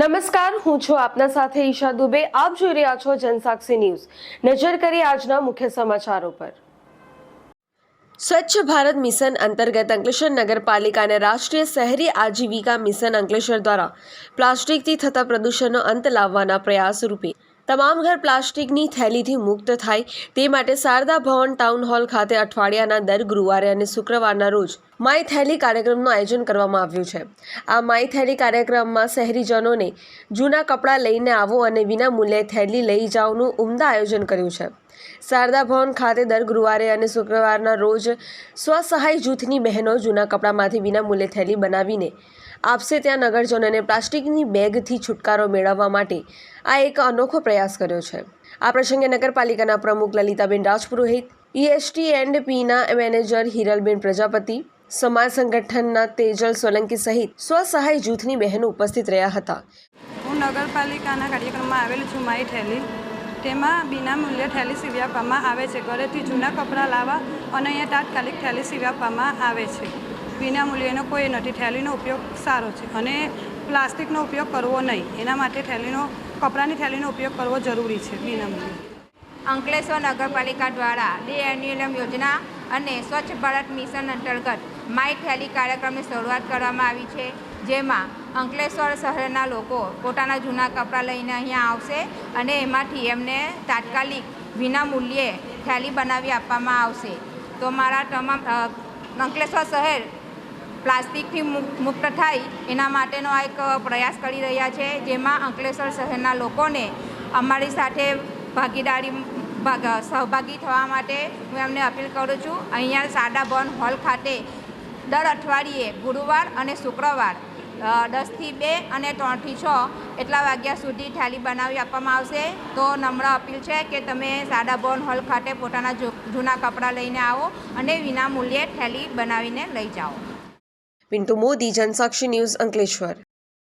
નમસ્કાર, હું છું આપના સાથે ઈશા દુબે. આપ જોઈ રહ્યા છો જનસાક્ષી ન્યૂઝ. નજર કરીએ આજના મુખ્ય સમાચારો પર. સ્વચ્છ ભારત મિશન અંતર્ગત અંકલેશ્વર નગરપાલિકા અને રાષ્ટ્રીય શહેરી આજીવિકા મિશન અંકલેશ્વર દ્વારા પ્લાસ્ટિકથી થતા પ્રદૂષણનો અંત લાવવાના પ્રયાસ રૂપે તમામ ઘર પ્લાસ્ટિકની થેલીથી મુક્ત થાય તે માટે શારદા ભવન ટાઉન હોલ ખાતે અઠવાડિયાના દર ગુરુવારે અને શુક્રવારના રોજ માય થેલી કાર્યક્રમનું આયોજન કરવામાં આવ્યું છે. આ માય થેલી કાર્યક્રમમાં શહેરીજનોને જૂના કપડાં લઈને આવો અને વિના મૂલ્યે થેલી લઈ જાઓનું ઉમદા આયોજન કર્યું છે. શારદા ભવન ખાતે દર ગુરુવારે અને શુક્રવારના રોજ સ્વસહાય જૂથની બહેનો જૂના કપડામાંથી વિના મૂલ્યે થેલી બનાવીને આપશે. ત્યાં નગરજનોને પ્લાસ્ટિકની બેગથી છુટકારો મેળવવા માટે આ એક અનોખો પ્રયાસ કર્યો છે. આ પ્રસંગે નગરપાલિકાના પ્રમુખ લલિતાબેન રાજપુરોહિત, EST એન્ડ પીના મેનેજર હિરલબેન પ્રજાપતિ, સમાજ સંગઠનના તેજલ સોલંકી સહિત સ્વસહાય જૂથની બહેનો ઉપસ્થિત રહ્યા હતા. હું નગરપાલિકાના કાર્યક્રમમાં આવેલું છું માય થેલી. તેમાં વિના મૂલ્યે થેલી સીવી આપવામાં આવે છે. ઘરેથી જૂના કપડાં લાવવા અને અહીંયા તાત્કાલિક થેલી સીવી આપવામાં આવે છે. વિના મૂલ્યનો કોઈ નથી. થેલીનો ઉપયોગ સારો છે અને પ્લાસ્ટિકનો ઉપયોગ કરવો નહીં. એના માટે કપડાની થેલીનો ઉપયોગ કરવો જરૂરી છે વિના મૂલ્યે. અંકલેશ્વર નગરપાલિકા દ્વારા DNULM યોજના અને સ્વચ્છ ભારત મિશન અંતર્ગત માય થેલી કાર્યક્રમની શરૂઆત કરવામાં આવી છે, જેમાં અંકલેશ્વર શહેરના લોકો પોતાના જૂના કપડાં લઈને અહીંયા આવશે અને એમાંથી એમને તાત્કાલિક વિના મૂલ્યે થેલી બનાવી આપવામાં આવશે. તો મારા તમામ અંકલેશ્વર શહેર પ્લાસ્ટિકથી મુક્ત થાય એના માટેનો આ એક પ્રયાસ કરી રહ્યા છે, જેમાં અંકલેશ્વર શહેરના લોકોને અમારી સાથે સહભાગી થવા માટે હું એમને અપીલ કરું છું. અહીંયા શારદા ભવન હોલ ખાતે દર અઠવાડિયે ગુરુવાર અને શુક્રવાર 10 થી 2 અને 3 થી 6 એટલા વાગ્યા સુધી થેલી બનાવી આપવામાં આવશે. તો નમ્ર અપીલ છે કે તમે શારદા ભવન હોલ ખાતે પોતાના જૂના કપડાં લઈને આવો અને વિના મૂલ્યે થેલી બનાવીને લઈ જાઓ. પિન્ટુ મોદી, જનસાક્ષી ન્યૂઝ, અંકલેશ્વર.